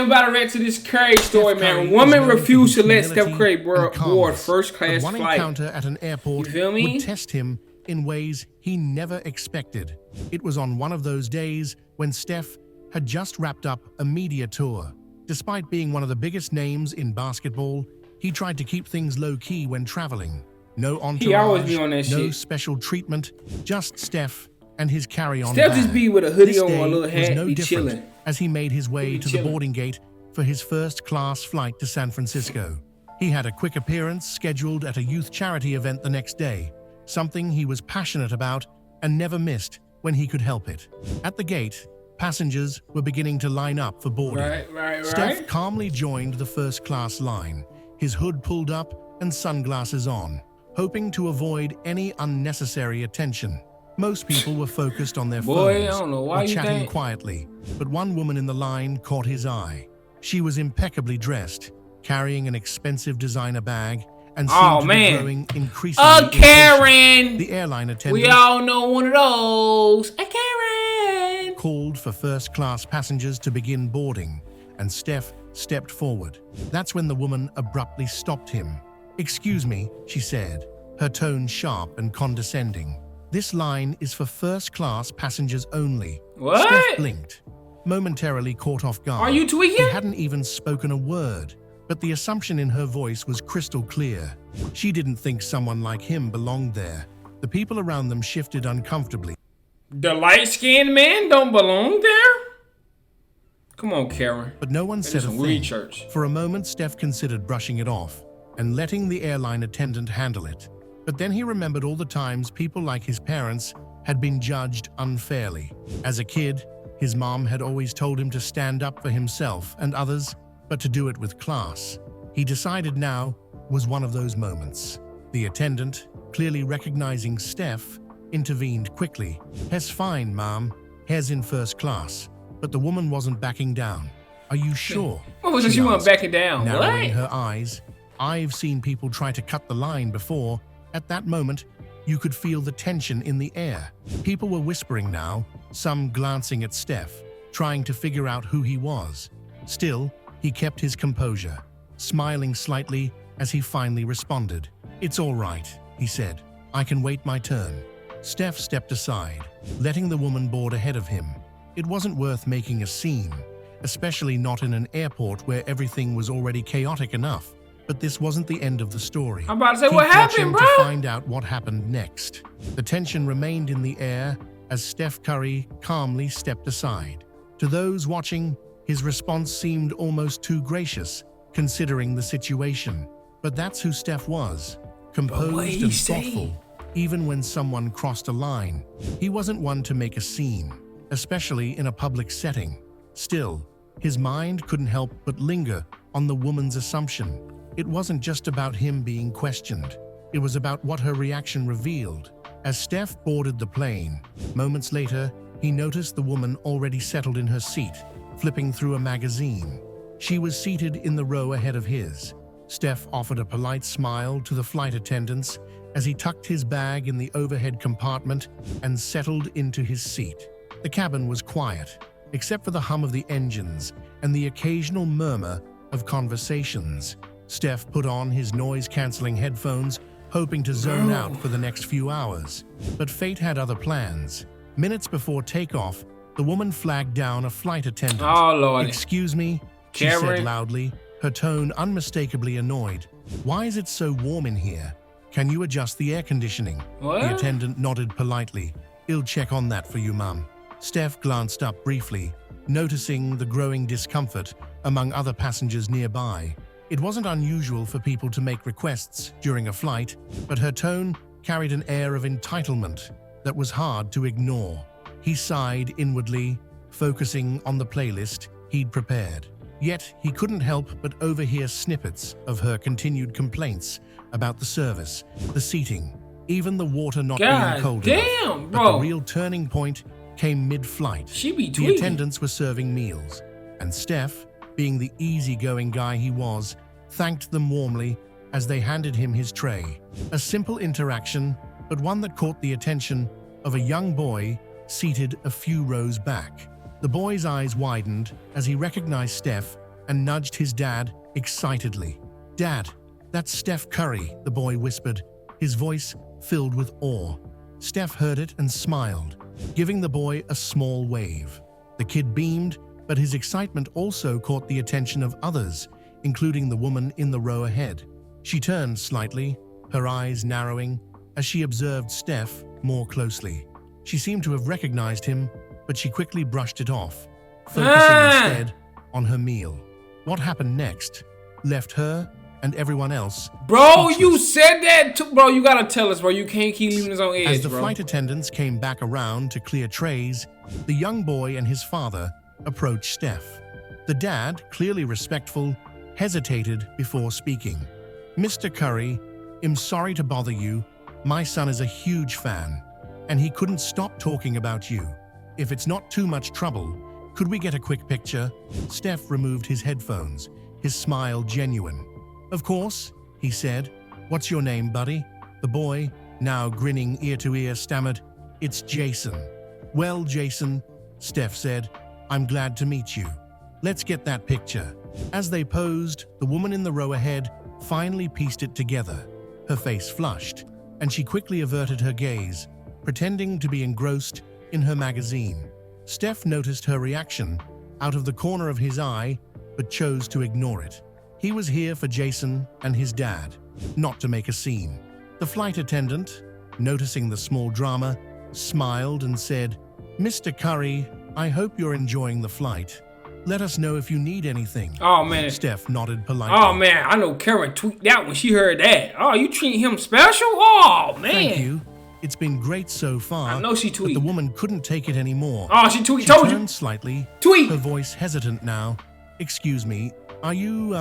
man, we about to react to this Curry story, man. Woman refused to let Steph Curry board first-class one flight. Encounter at an airport You feel me? would test him in ways he never expected. It was on one of those days when Steph had just wrapped up a media tour. Despite being one of the biggest names in basketball, he tried to keep things low-key when traveling. No entourage, He always be on that no shit. special treatment, just Steph and his carry-on Steph bag. just be with a hoodie This on, day a little was hat, no be different chilling. as he made his way He to chilling. the boarding gate for his first-class flight to San Francisco. He had a quick appearance scheduled at a youth charity event the next day, something he was passionate about and never missed when he could help it. At the gate, passengers were beginning to line up for boarding. Right. Steph calmly joined the first-class line, his hood pulled up and sunglasses on, hoping to avoid any unnecessary attention. Most people were focused on their Boy, phones I don't know why or you chatting think. quietly, but one woman in the line caught his eye. She was impeccably dressed, carrying an expensive designer bag, and seemed to be growing increasingly impatient. Karen! The airline attendant We all know one of those. A Karen! called for first-class passengers to begin boarding, and Steph stepped forward. That's when the woman abruptly stopped him. "Excuse me," she said, her tone sharp and condescending. "This line is for first-class passengers only." What? Steph blinked, momentarily caught off guard. Are you tweaking? He hadn't even spoken a word, but the assumption in her voice was crystal clear. She didn't think someone like him belonged there. The people around them shifted uncomfortably. The light-skinned man don't belong there? Come on, Karen. But no one said a some thing. weird church. For a moment, Steph considered brushing it off and letting the airline attendant handle it. But then he remembered all the times people like his parents had been judged unfairly. As a kid, his mom had always told him to stand up for himself and others, but to do it with class. He decided now was one of those moments. The attendant, clearly recognizing Steph, intervened quickly. "He's fine, Mom. He's in first class." But the woman wasn't backing down. "Are you sure?" What was it she wasn't asked, backing down? narrowing What? her eyes. "I've seen people try to cut the line before." At that moment, you could feel the tension in the air. People were whispering now, some glancing at Steph, trying to figure out who he was. Still, he kept his composure, smiling slightly as he finally responded. "It's all right," he said. "I can wait my turn." Steph stepped aside, letting the woman board ahead of him. It wasn't worth making a scene, especially not in an airport where everything was already chaotic enough. But this wasn't the end of the story. I'm about to say, Keep what happened, watching bro? to find out what happened next. The tension remained in the air as Steph Curry calmly stepped aside. To those watching, his response seemed almost too gracious, considering the situation. But that's who Steph was, composed and thoughtful, even when someone crossed a line. He wasn't one to make a scene, especially in a public setting. Still, his mind couldn't help but linger on the woman's assumption. It wasn't just about him being questioned. It was about what her reaction revealed. As Steph boarded the plane, moments later, he noticed the woman already settled in her seat, flipping through a magazine. She was seated in the row ahead of his. Steph offered a polite smile to the flight attendants as he tucked his bag in the overhead compartment and settled into his seat. The cabin was quiet, except for the hum of the engines and the occasional murmur of conversations. Steph put on his noise-canceling headphones, hoping to zone out for the next few hours. But fate had other plans. Minutes before takeoff, the woman flagged down a flight attendant. Oh, Lord. "Excuse me," she said loudly, her tone unmistakably annoyed. "Why is it so warm in here? Can you adjust the air conditioning?" What? The attendant nodded politely. "I'll check on that for you, Mum." Steph glanced up briefly, noticing the growing discomfort among other passengers nearby. It wasn't unusual for people to make requests during a flight, but her tone carried an air of entitlement that was hard to ignore. He sighed inwardly, focusing on the playlist he'd prepared. Yet he couldn't help but overhear snippets of her continued complaints about the service, the seating, even the water not being cold enough. Damn, But bro. the real turning point came mid-flight. She be The tweaking. attendants were serving meals, and Steph, being the easygoing guy he was, thanked them warmly as they handed him his tray. A simple interaction, but one that caught the attention of a young boy seated a few rows back. The boy's eyes widened as he recognized Steph and nudged his dad excitedly. "Dad, that's Steph Curry," the boy whispered, his voice filled with awe. Steph heard it and smiled, giving the boy a small wave. The kid beamed, but his excitement also caught the attention of others, including the woman in the row ahead. She turned slightly, her eyes narrowing, as she observed Steph more closely. She seemed to have recognized him, but she quickly brushed it off, focusing instead on her meal. What happened next left her and everyone else Bro, speechless. you said that too. Bro, you gotta tell us, bro. You can't keep leaving us on edge, As the bro. flight attendants came back around to clear trays, the young boy and his father approached Steph. The dad, clearly respectful, hesitated before speaking. "Mr. Curry, I'm sorry to bother you. My son is a huge fan, and he couldn't stop talking about you. If it's not too much trouble, could we get a quick picture?" Steph removed his headphones, his smile genuine. "Of course," he said. "What's your name, buddy?" The boy, now grinning ear to ear, stammered, "It's Jason." "Well, Jason," Steph said, "I'm glad to meet you. Let's get that picture." As they posed, the woman in the row ahead finally pieced it together. Her face flushed, and she quickly averted her gaze, pretending to be engrossed in her magazine. Steph noticed her reaction out of the corner of his eye, but chose to ignore it. He was here for Jason and his dad, not to make a scene. The flight attendant, noticing the small drama, smiled and said, "Mr. Curry, I hope you're enjoying the flight. Let us know if you need anything." Oh, man. Steph nodded politely. Oh, man. I know Karen tweaked out when she heard that. Oh, you treat him special? Oh, man. "Thank you. It's been great so far." I know she But tweaked. the woman couldn't take it anymore. Oh, she tweaked. She Told turned you. slightly, Tweak. her voice hesitant now. "Excuse me, are you,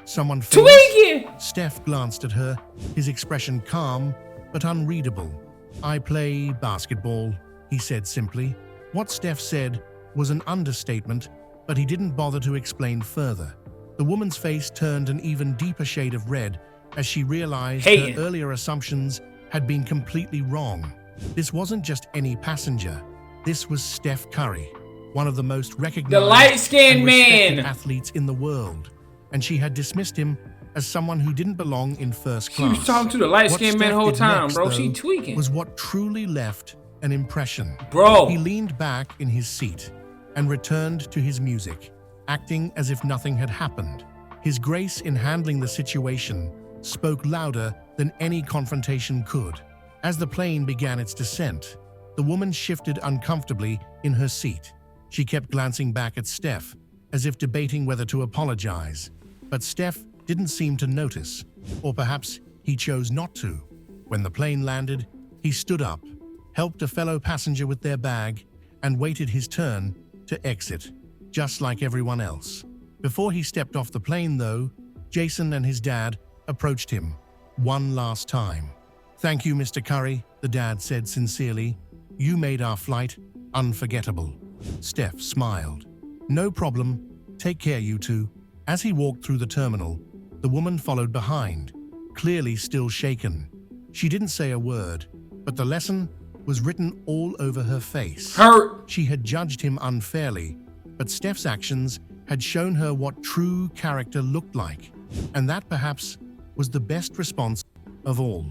someone famous?" Tweaking. Steph glanced at her, his expression calm but unreadable. "I play basketball," he said simply. What Steph said was an understatement, but he didn't bother to explain further. The woman's face turned an even deeper shade of red as she realized Hating. her earlier assumptions had been completely wrong. This wasn't just any passenger. This was Steph Curry, one of the most recognized light-skinned and respected man. athletes in the world, and she had dismissed him as someone who didn't belong in first She class. was talking to the light-skinned man the whole What Steph did time, next, bro. She though, tweaking. was what truly left an impression. Bro. He leaned back in his seat and returned to his music, acting as if nothing had happened. His grace in handling the situation spoke louder than any confrontation could. As the plane began its descent, the woman shifted uncomfortably in her seat. She kept glancing back at Steph, as if debating whether to apologize. But Steph didn't seem to notice, or perhaps he chose not to. When the plane landed, he stood up, helped a fellow passenger with their bag, and waited his turn to exit, just like everyone else. Before he stepped off the plane, though, Jason and his dad approached him one last time. "Thank you, Mr. Curry," the dad said sincerely. "You made our flight unforgettable." Steph smiled. "No problem. Take care, you two." As he walked through the terminal, the woman followed behind, clearly still shaken. She didn't say a word, but the lesson was written all over her face. Hurt. She had judged him unfairly, but Steph's actions had shown her what true character looked like, and that perhaps was the best response of all.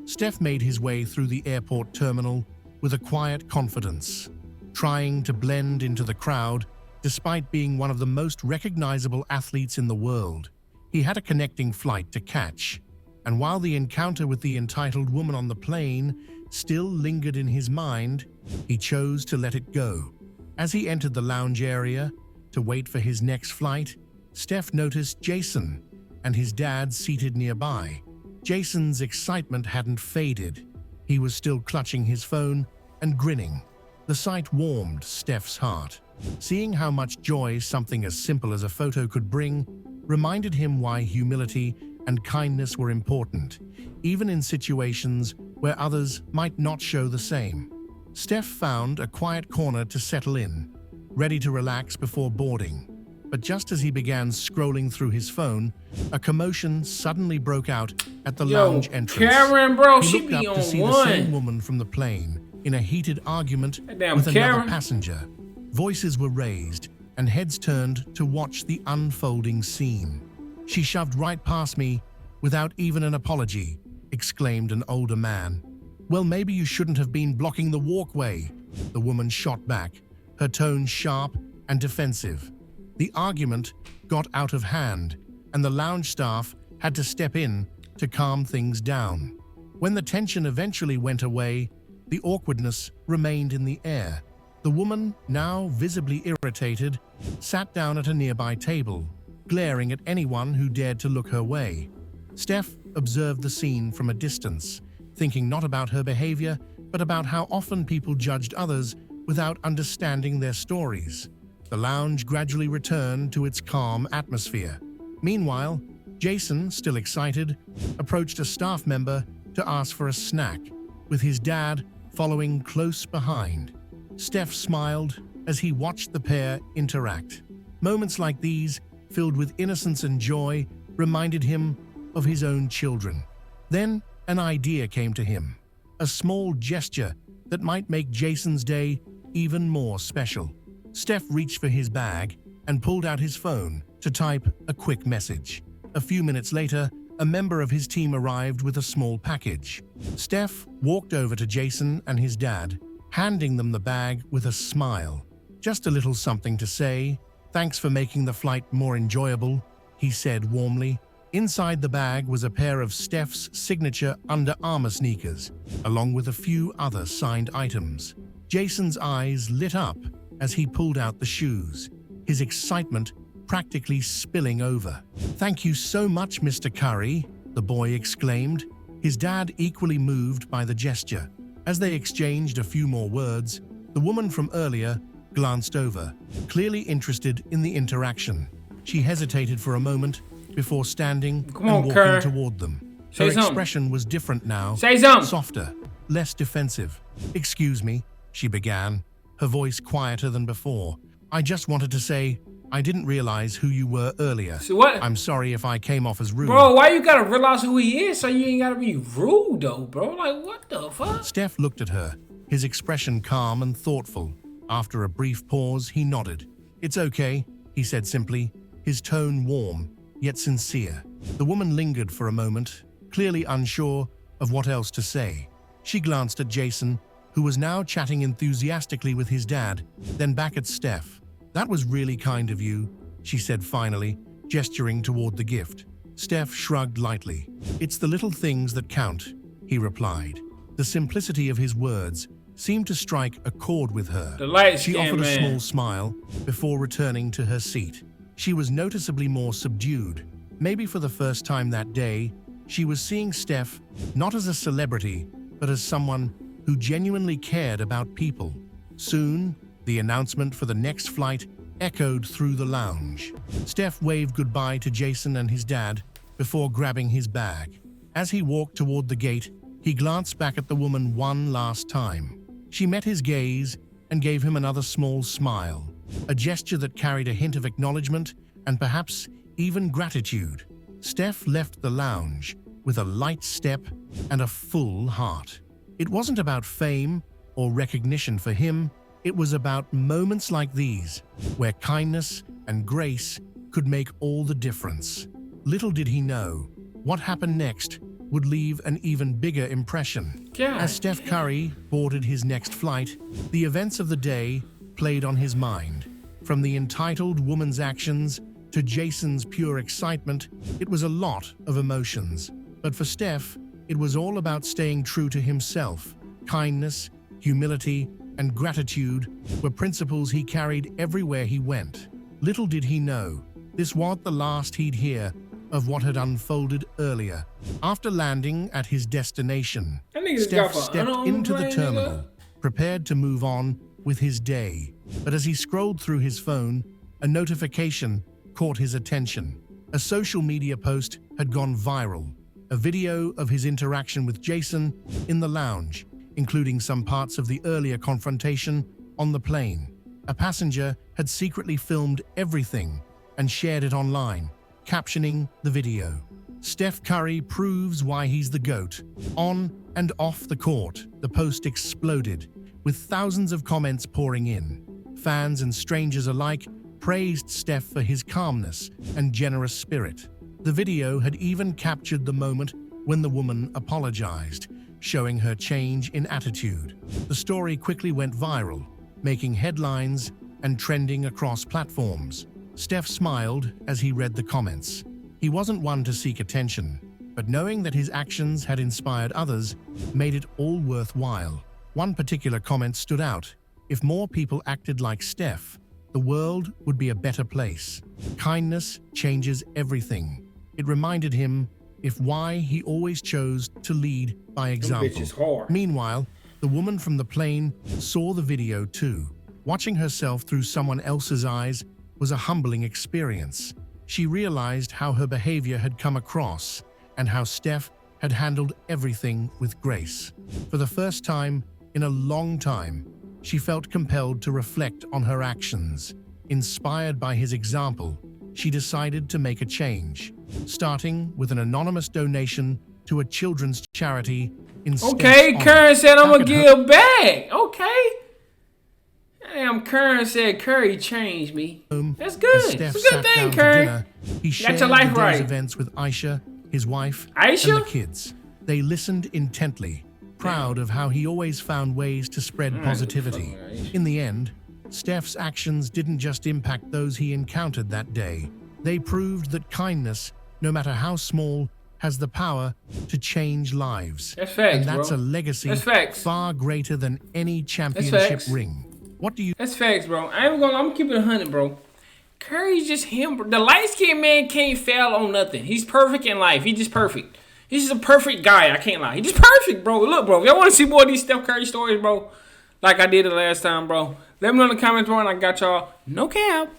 Steph made his way through the airport terminal with a quiet confidence, trying to blend into the crowd despite being one of the most recognizable athletes in the world. He had a connecting flight to catch, and while the encounter with the entitled woman on the plane still lingered in his mind, he chose to let it go. As he entered the lounge area to wait for his next flight, Steph noticed Jason and his dad seated nearby. Jason's excitement hadn't faded. He was still clutching his phone and grinning. The sight warmed Steph's heart. Seeing how much joy something as simple as a photo could bring reminded him why humility and kindness were important, even in situations where others might not show the same. Steph found a quiet corner to settle in, ready to relax before boarding. But just as he began scrolling through his phone, a commotion suddenly broke out at the lounge entrance. Karen, bro, He she looked be up on to see the same woman from the plane in a heated argument That damn with another Karen. passenger. Voices were raised, and heads turned to watch the unfolding scene. "She shoved right past me without even an apology," exclaimed an older man. "Well, maybe you shouldn't have been blocking the walkway," the woman shot back, her tone sharp and defensive. The argument got out of hand, and the lounge staff had to step in to calm things down. When the tension eventually went away, the awkwardness remained in the air. The woman, now visibly irritated, sat down at a nearby table, glaring at anyone who dared to look her way. Steph observed the scene from a distance, thinking not about her behavior, but about how often people judged others without understanding their stories. The lounge gradually returned to its calm atmosphere. Meanwhile, Jason, still excited, approached a staff member to ask for a snack, with his dad following close behind. Steph smiled as he watched the pair interact. Moments like these, filled with innocence and joy, reminded him of his own children. Then an idea came to him, a small gesture that might make Jason's day even more special. Steph reached for his bag and pulled out his phone to type a quick message. A few minutes later, a member of his team arrived with a small package. Steph walked over to Jason and his dad, handing them the bag with a smile. "Just a little something to say. Thanks for making the flight more enjoyable," he said warmly. Inside the bag was a pair of Steph's signature Under Armour sneakers, along with a few other signed items. Jason's eyes lit up as he pulled out the shoes, his excitement practically spilling over. "Thank you so much, Mr. Curry," the boy exclaimed, his dad equally moved by the gesture. As they exchanged a few more words, the woman from earlier glanced over, clearly interested in the interaction. She hesitated for a moment before standing and walking Curry. toward them. Say Her something. expression was different now, Say something. softer, less defensive. "Excuse me," she began, her voice quieter than before. "I just wanted to say, I didn't realize who you were earlier. So what? I'm sorry if I came off as rude." Bro, why you gotta realize who he is so you ain't gotta be rude though, bro? Like, what the fuck? Steph looked at her, his expression calm and thoughtful. After a brief pause, he nodded. "It's okay," he said simply, his tone warm, yet sincere. The woman lingered for a moment, clearly unsure of what else to say. She glanced at Jason, who was now chatting enthusiastically with his dad, then back at Steph. "That was really kind of you," she said finally, gesturing toward the gift. Steph shrugged lightly. "It's the little things that count," he replied. The simplicity of his words seemed to strike a chord with her. The light She skin offered a man. small smile before returning to her seat. She was noticeably more subdued. Maybe for the first time that day, she was seeing Steph not as a celebrity, but as someone who genuinely cared about people. Soon, the announcement for the next flight echoed through the lounge. Steph waved goodbye to Jason and his dad before grabbing his bag. As he walked toward the gate, he glanced back at the woman one last time. She met his gaze and gave him another small smile, a gesture that carried a hint of acknowledgement and perhaps even gratitude. Steph left the lounge with a light step and a full heart. It wasn't about fame or recognition for him. It was about moments like these, where kindness and grace could make all the difference. Little did he know, what happened next would leave an even bigger impression. God. As Steph Curry boarded his next flight, the events of the day played on his mind. From the entitled woman's actions to Jason's pure excitement, it was a lot of emotions. But for Steph, it was all about staying true to himself. Kindness, humility, and gratitude were principles he carried everywhere he went. Little did he know, this wasn't the last he'd hear of what had unfolded earlier. After landing at his destination, That nigga's Steph got a stepped unarmed into the brain, terminal, nigga. prepared to move on with his day. But as he scrolled through his phone, a notification caught his attention. A social media post had gone viral, a video of his interaction with Jason in the lounge, including some parts of the earlier confrontation on the plane. A passenger had secretly filmed everything and shared it online, captioning the video. "Steph Curry proves why he's the GOAT." On and off the court, the post exploded, with thousands of comments pouring in. Fans and strangers alike praised Steph for his calmness and generous spirit. The video had even captured the moment when the woman apologized, showing her change in attitude. The story quickly went viral, making headlines and trending across platforms. Steph smiled as he read the comments. He wasn't one to seek attention, but knowing that his actions had inspired others made it all worthwhile. One particular comment stood out. If more people acted like Steph, the world would be a better place. Kindness changes everything. It reminded him why he always chose to lead by example. Meanwhile, the woman from the plane saw the video too. Watching herself through someone else's eyes was a humbling experience. She realized how her behavior had come across and how Steph had handled everything with grace. For the first time in a long time, she felt compelled to reflect on her actions. Inspired by his example, she decided to make a change, starting with an anonymous donation to a children's charity in Steph's Okay, honor. Curry said I'm gonna Back at give back. Okay. Damn, Curry said Curry changed me. That's good. As Steph It's a good sat thing, down to Curry. dinner, he shared your the life day's right. events with Aisha, his wife, Aisha? and the kids. They listened intently, proud of how he always found ways to spread positivity. In the end, Steph's actions didn't just impact those he encountered that day. They proved that kindness, no matter how small, has the power to change lives. That's facts, and that's bro. a legacy That's facts. far greater than any championship facts. ring. What do you That's facts, bro. I'm gonna keep it 100, bro. Curry's just him, bro. The light-skinned man can't fail on nothing. He's perfect in life. He's just perfect. He's just a perfect guy. I can't lie. He's just perfect, bro. Look, bro. If y'all want to see more of these Steph Curry stories, bro, like I did the last time, bro, let me know in the comments, bro, and I got y'all. No cap.